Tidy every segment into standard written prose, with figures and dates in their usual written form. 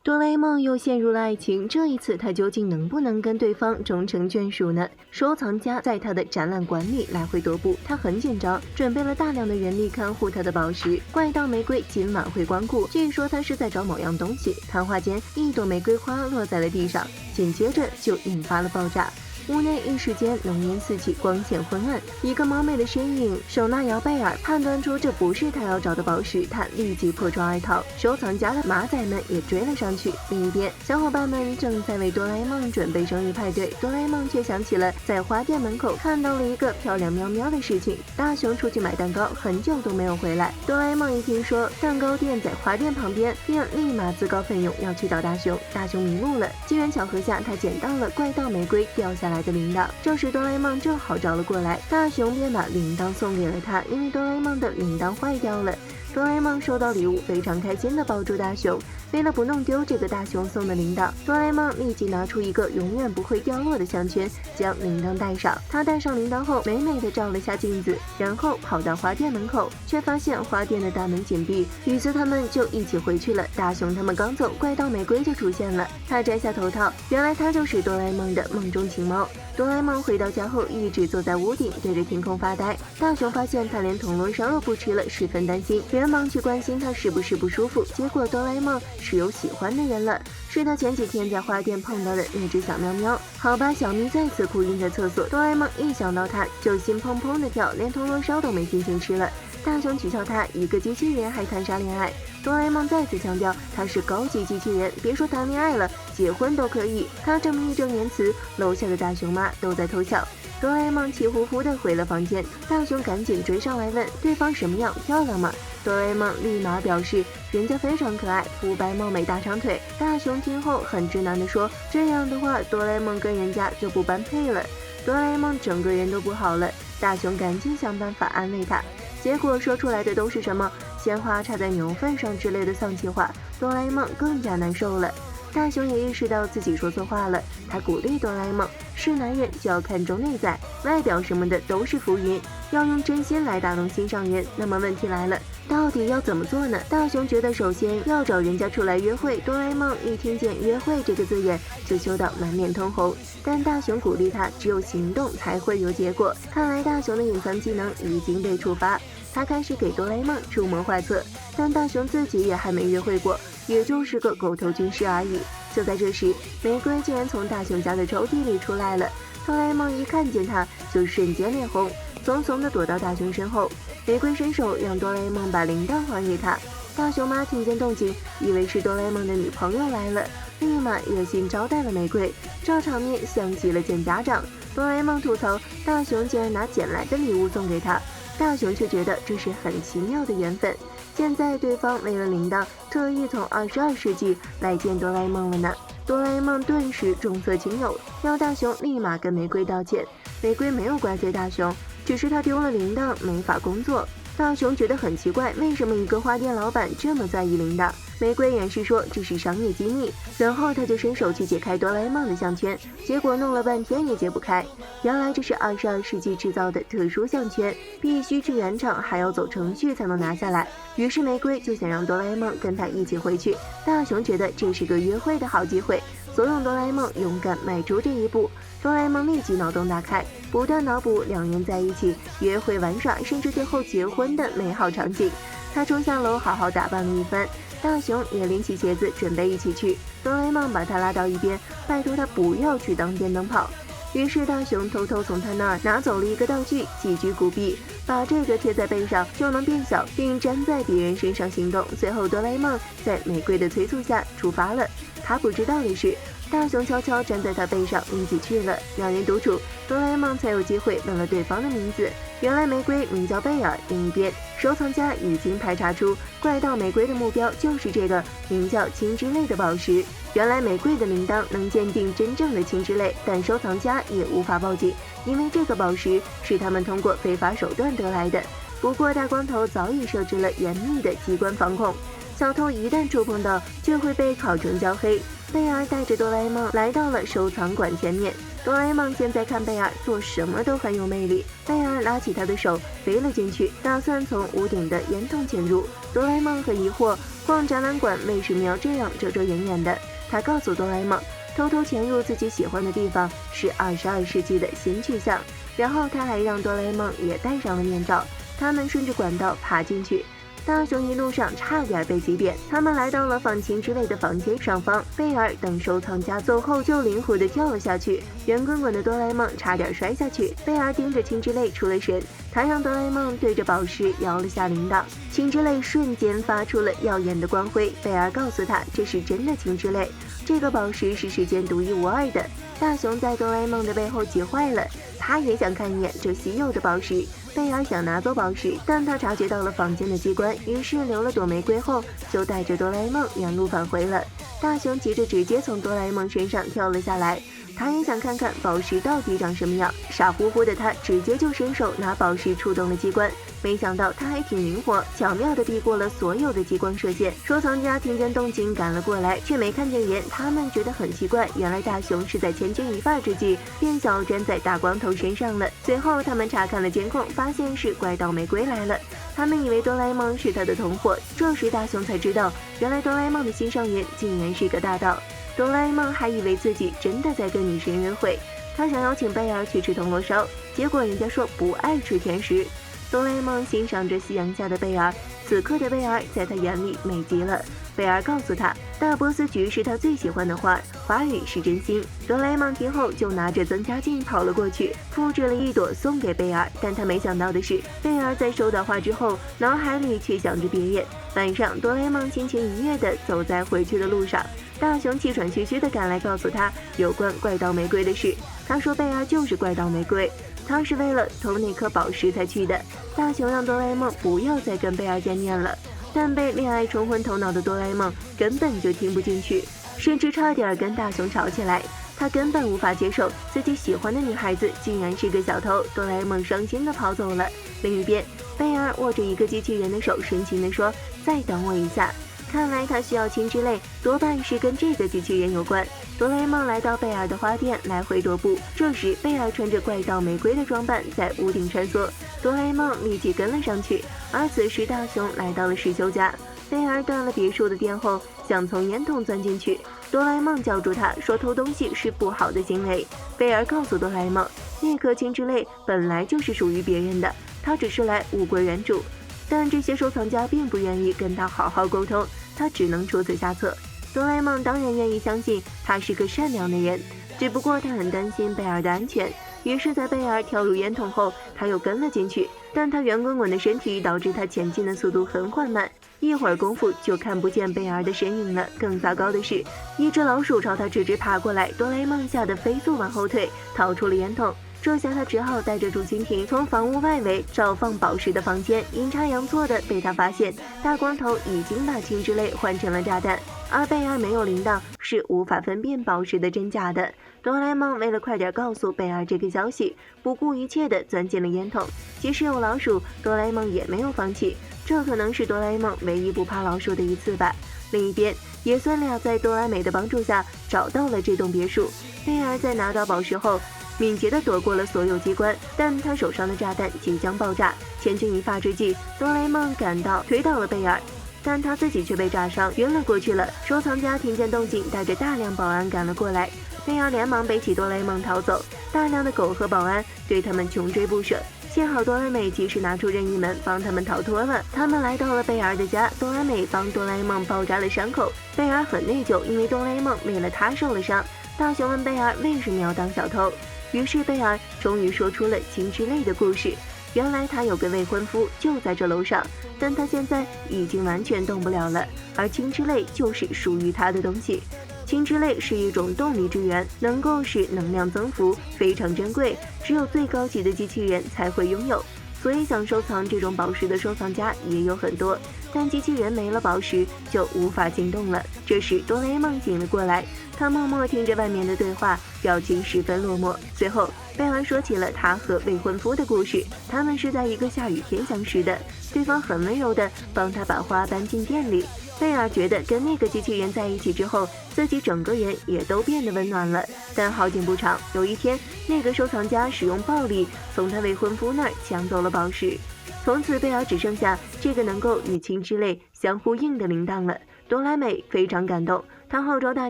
哆啦 A 梦又陷入了爱情，这一次他究竟能不能跟对方终成眷属呢？收藏家在他的展览馆里来回踱步，他很紧张，准备了大量的人力看护他的宝石。怪盗玫瑰今晚会光顾，据说他是在找某样东西。谈话间，一朵玫瑰花落在了地上，紧接着就引发了爆炸。屋内一时间浓烟四起，光线昏暗。一个猫妹的身影手拿摇贝尔，判断出这不是他要找的宝石，他立即破窗而逃。收藏家的马仔们也追了上去。另一边，小伙伴们正在为哆啦 A 梦准备生日派对，哆啦 A 梦却想起了在花店门口看到了一个漂亮喵喵的事情。大雄出去买蛋糕，很久都没有回来。哆啦 A 梦一听说蛋糕店在花店旁边，便立马自告奋勇要去找大雄。大雄迷路了，机缘巧合下，他捡到了怪盗玫瑰掉下来的铃铛。这时哆啦 A 梦正好找了过来，大雄便把铃铛送给了他，因为哆啦 A 梦的铃铛坏掉了。哆啦 A 梦收到礼物，非常开心地抱住大雄。为了不弄丢这个大雄送的铃铛，哆啦 A 梦立即拿出一个永远不会掉落的项圈，将铃铛戴上。他戴上铃铛后，美美地照了下镜子，然后跑到花店门口，却发现花店的大门紧闭。于是他们就一起回去了。大雄他们刚走，怪盗玫瑰就出现了。他摘下头套，原来他就是哆啦 A 梦的梦中情猫。哆啦 A 梦回到家后，一直坐在屋顶对着天空发呆。大雄发现他连铜锣烧都不吃了，十分担心，连忙去关心他是不是不舒服。结果哆啦 A 梦是有喜欢的人了，是他前几天在花店碰到的那只小喵喵。好吧，小咪再次哭晕在厕所。哆啦 A 梦一想到他就心砰砰的跳，连铜锣烧都没心情吃了。大雄取笑他一个机器人还谈啥恋爱。哆啦 A 梦再次强调他是高级机器人，别说谈恋爱了，结婚都可以。他这么义正言辞，楼下的大雄妈都在偷笑。哆啦 A 梦气呼呼地回了房间，大雄赶紧追上来问对方什么样，漂亮吗？哆啦 A 梦立马表示人家非常可爱，肤白貌美大长腿。大雄听后很直男地说，这样的话哆啦 A 梦跟人家就不般配了。哆啦 A 梦整个人都不好了，大雄赶紧想办法安慰他，结果说出来的都是什么鲜花插在牛粪上之类的丧气话，哆啦 A 梦更加难受了。大雄也意识到自己说错话了，他鼓励哆啦 A 梦，是男人就要看重内在，外表什么的都是浮云，要用真心来打动心上人。那么问题来了，到底要怎么做呢？大雄觉得首先要找人家出来约会，哆啦 A 梦一听见约会这个字眼就羞到满脸通红，但大雄鼓励他，只有行动才会有结果。看来大雄的隐藏技能已经被触发，他开始给哆啦 A 梦出谋划策，但大雄自己也还没约会过，也就是个狗头军师而已。就在这时，玫瑰竟然从大雄家的抽屉里出来了。哆啦 A 梦一看见他，就瞬间脸红，怂怂地躲到大雄身后。玫瑰伸手让哆啦 A 梦把铃铛还给他。大雄妈听见动静，以为是哆啦 A 梦的女朋友来了，立马热心招待了玫瑰。这场面像极了见家长。哆啦 A 梦吐槽大雄竟然拿捡来的礼物送给他，大雄却觉得这是很奇妙的缘分。现在对方为了铃铛，特意从22世纪来见哆啦 A 梦了呢。哆啦 A 梦顿时重色轻友，要大雄立马跟玫瑰道歉。玫瑰没有怪罪大雄，只是他丢了铃铛，没法工作。大雄觉得很奇怪，为什么一个花店老板这么在意铃铛？玫瑰掩饰说这是商业机密，然后他就伸手去解开哆啦 A 梦的项圈，结果弄了半天也解不开。原来这是22世纪制造的特殊项圈，必须去原厂，还要走程序才能拿下来。于是玫瑰就想让哆啦 A 梦跟他一起回去。大雄觉得这是个约会的好机会，怂恿哆啦 A 梦勇敢迈出这一步。哆啦 A 梦立即脑洞大开，不断脑补两人在一起约会玩耍，甚至最后结婚的美好场景。他冲下楼好好打扮了一番，大雄也拎起鞋子准备一起去。哆啦 A 梦把他拉到一边，拜托他不要去当电灯泡。于是大雄偷偷从他那儿拿走了一个道具，几居古币，把这个贴在背上就能变小，并粘在别人身上行动。随后哆啦 A 梦在玫瑰的催促下出发了。他不知道的是，大雄悄悄粘在他背上一起去了。两人独处，哆啦 A 梦才有机会问了对方的名字。原来玫瑰名叫贝尔。另一边，收藏家已经排查出怪盗玫瑰的目标就是这个名叫青之泪的宝石。原来玫瑰的铃铛能鉴定真正的青之泪，但收藏家也无法报警，因为这个宝石是他们通过非法手段得来的。不过大光头早已设置了严密的机关防控，小偷一旦触碰到就会被烤成焦黑。贝尔带着哆啦 A 梦来到了收藏馆前面。哆啦 A 梦现在看贝尔做什么都很有魅力，贝尔拉起他的手飞了进去，打算从屋顶的烟囱潜入。哆啦 A 梦很疑惑，逛展览馆为什么要这样遮遮掩掩的？他告诉哆啦 A 梦，偷偷潜入自己喜欢的地方是22世纪的新去向。然后他还让哆啦 A 梦也戴上了面罩，他们顺着管道爬进去。大雄一路上差点被挤扁，他们来到了放晴之类的房间上方，贝尔等收藏家走后就灵活地跳了下去，圆滚滚的哆啦 A 梦差点摔下去，贝尔盯着青之泪出了神，他让哆啦 A 梦对着宝石摇了下铃铛，青之泪瞬间发出了耀眼的光辉，贝尔告诉他这是真的青之泪，这个宝石是世间独一无二的。大雄在哆啦 A 梦的背后急坏了，他也想看一眼这稀有的宝石。贝尔想拿走宝石，但他察觉到了房间的机关，于是留了朵玫瑰后，就带着哆啦 A 梦原路返回了。大雄急着直接从哆啦 A 梦身上跳了下来，他也想看看宝石到底长什么样。傻乎乎的他直接就伸手拿宝石触动了机关，没想到他还挺灵活，巧妙地避过了所有的激光射线。收藏家听见动静赶了过来，却没看见人，他们觉得很奇怪，原来大雄是在千钧一发之际变小粘在大光头身上了。随后他们查看了监控，发现是怪盗玫瑰来了，他们以为哆啦 A 梦是他的同伙，这时大雄才知道，原来哆啦 A 梦的心上人竟然是个大盗。哆啦 A 梦还以为自己真的在跟女神约会，他想邀请贝尔去吃铜锣烧，结果人家说不爱吃甜食。哆啦 A 梦欣赏着夕阳下的贝尔，此刻的贝尔在他眼里美极了。贝尔告诉他，大波斯菊是他最喜欢的花，花语是真心。哆啦 A 梦听后就拿着增加镜跑了过去，复制了一朵送给贝尔。但他没想到的是，贝尔在收到花之后，脑海里却想着别人。晚上，哆啦 A 梦心情愉悦地走在回去的路上，大雄气喘吁吁地赶来告诉他有关怪盗玫瑰的事。他说贝尔就是怪盗玫瑰，他是为了偷那颗宝石才去的。大雄让哆啦 A 梦不要再跟贝尔见面了，但被恋爱冲昏头脑的哆啦 A 梦根本就听不进去，甚至差点跟大雄吵起来。他根本无法接受自己喜欢的女孩子竟然是个小偷，哆啦 A 梦伤心地跑走了。另一边，贝尔握着一个机器人的手，深情地说：“再等我一下。”看来他需要青之泪，多半是跟这个机器人有关。哆啦 A 梦来到贝尔的花店，来回踱步。这时，贝尔穿着怪盗玫瑰的装扮在屋顶穿梭，哆啦 A 梦立即跟了上去。而此时，大雄来到了石修家，贝尔断了别墅的电后，想从烟囱钻进去。哆啦 A 梦叫住他，说偷东西是不好的行为。贝尔告诉哆啦 A 梦，那颗青之泪本来就是属于别人的，他只是来物归原主。但这些收藏家并不愿意跟他好好沟通，他只能出此下策。哆啦 A 梦当然愿意相信他是个善良的人，只不过他很担心贝尔的安全，于是在贝尔跳入烟囱后，他又跟了进去。但他圆滚滚的身体导致他前进的速度很缓慢，一会儿功夫就看不见贝尔的身影了。更糟糕的是，一只老鼠朝他直直爬过来，哆啦 A 梦吓得飞速往后退，逃出了烟囱。这下他只好带着竹蜻蜓从房屋外围找放宝石的房间，阴差阳错的被他发现，大光头已经把青之泪换成了炸弹，而贝尔没有铃铛，是无法分辨宝石的真假的。哆啦 A 梦为了快点告诉贝尔这个消息，不顾一切的钻进了烟囱。即使有老鼠，哆啦 A 梦也没有放弃，这可能是哆啦 A 梦唯一不怕老鼠的一次吧。另一边，爷孙俩在哆啦美的帮助下找到了这栋别墅。贝尔在拿到宝石后，敏捷地躲过了所有机关，但他手上的炸弹即将爆炸。千钧一发之际，哆啦 A 梦赶到推倒了贝尔，但他自己却被炸伤晕了过去了。收藏家听见动静，带着大量保安赶了过来，贝尔连忙背起哆啦 A 梦逃走。大量的狗和保安对他们穷追不舍，幸好哆啦美及时拿出任意门帮他们逃脱了。他们来到了贝尔的家，哆啦美帮哆啦 A 梦包扎了伤口。贝尔很内疚，因为哆啦 A 梦为了他受了伤。大雄问贝尔为什么要当小偷，于是贝尔终于说出了青之泪的故事。原来他有个未婚夫就在这楼上，但他现在已经完全动不了了，而青之泪就是属于他的东西。青之泪是一种动力之源，能够使能量增幅，非常珍贵，只有最高级的机器人才会拥有。所以想收藏这种宝石的收藏家也有很多，但机器人没了宝石就无法行动了。这时哆啦 A 梦醒了过来，他默默听着外面的对话，表情十分落寞。随后贝尔说起了他和未婚夫的故事，他们是在一个下雨天相识的，对方很温柔的帮他把花搬进店里，贝尔觉得跟那个机器人在一起之后，自己整个人也都变得温暖了。但好景不长，有一天，那个收藏家使用暴力从他未婚夫那儿抢走了宝石。从此，贝尔只剩下这个能够与青之泪相呼应的铃铛了。哆啦美非常感动，她号召大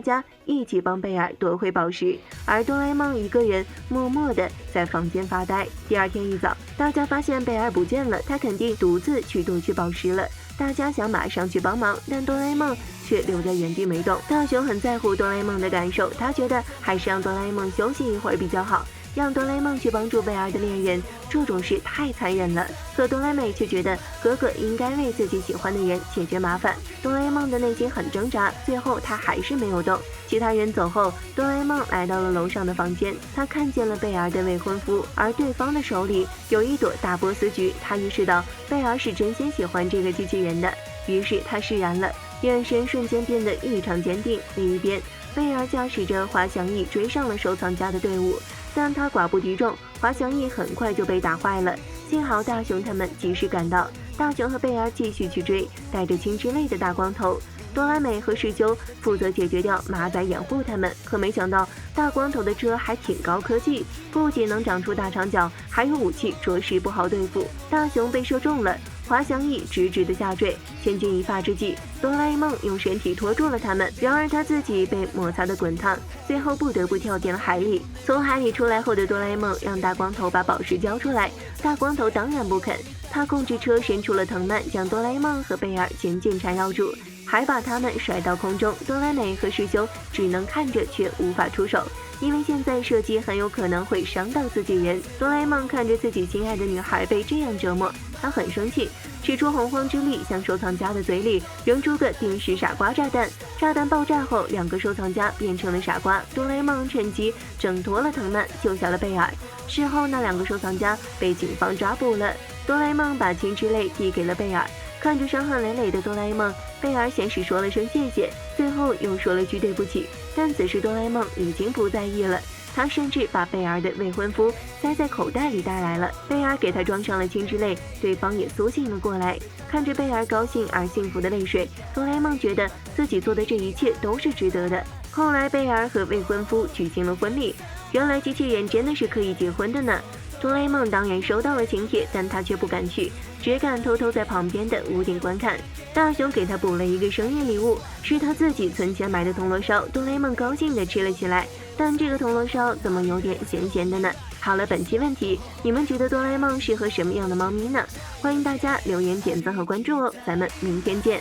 家一起帮贝尔夺回宝石，而哆啦 A 梦一个人默默地在房间发呆。第二天一早，大家发现贝尔不见了，他肯定独自去夺取宝石了。大家想马上去帮忙，但哆啦 A 梦却留在原地没动。大雄很在乎哆啦 A 梦的感受，他觉得还是让哆啦 A 梦休息一会儿比较好。让哆啦 A 梦去帮助贝尔的恋人，这种事太残忍了。可哆啦美却觉得哥哥应该为自己喜欢的人解决麻烦。哆啦 A 梦的内心很挣扎，最后他还是没有动。其他人走后，哆啦 A 梦来到了楼上的房间，他看见了贝尔的未婚夫，而对方的手里有一朵大波斯菊。他意识到贝尔是真心喜欢这个机器人的，于是他释然了，眼神瞬间变得异常坚定。另一边，贝尔驾驶着滑翔翼追上了收藏家的队伍。但他寡不敌众，滑翔翼很快就被打坏了。幸好大雄他们及时赶到，大雄和贝尔继续去追带着青之泪的大光头。哆啦美和世修负责解决掉马仔掩护他们，可没想到大光头的车还挺高科技，不仅能长出大长脚，还有武器，着实不好对付。大雄被射中了，滑翔翼直直的下坠。千钧一发之际，哆啦 A 梦用身体拖住了他们，然而他自己被摩擦得滚烫，最后不得不跳进了海里。从海里出来后的哆啦 A 梦让大光头把宝石交出来，大光头当然不肯，他控制车伸出了藤蔓，将哆啦 A 梦和贝尔紧紧缠绕住，还把他们甩到空中。哆啦美和师兄只能看着却无法出手，因为现在射击很有可能会伤到自己人。哆啦 A 梦看着自己心爱的女孩被这样折磨，他很生气，使出洪荒之力向收藏家的嘴里扔出个定时傻瓜炸弹。炸弹爆炸后，两个收藏家变成了傻瓜。哆啦 A 梦趁机挣脱了藤蔓，救下了贝尔。事后，那两个收藏家被警方抓捕了。哆啦 A 梦把青之泪递给了贝尔，看着伤痕累累的哆啦 A 梦，贝尔先是说了声谢谢，最后又说了句对不起。但此时哆啦 A 梦已经不在意了，他甚至把贝尔的未婚夫塞在口袋里带来了。贝尔给他装上了青之泪，对方也苏醒了过来。看着贝尔高兴而幸福的泪水，哆啦 A 梦觉得自己做的这一切都是值得的。后来贝尔和未婚夫举行了婚礼，原来机器人真的是可以结婚的呢。哆啦 A 梦当然收到了请帖，但他却不敢去，只敢偷偷在旁边的屋顶观看。大雄给他补了一个生日礼物，是他自己存钱买的铜锣烧，哆啦 A 梦高兴地吃了起来。但这个铜锣烧怎么有点咸咸的呢？好了，本期问题，你们觉得哆啦 A 梦适合什么样的猫咪呢？欢迎大家留言、点赞和关注哦，咱们明天见。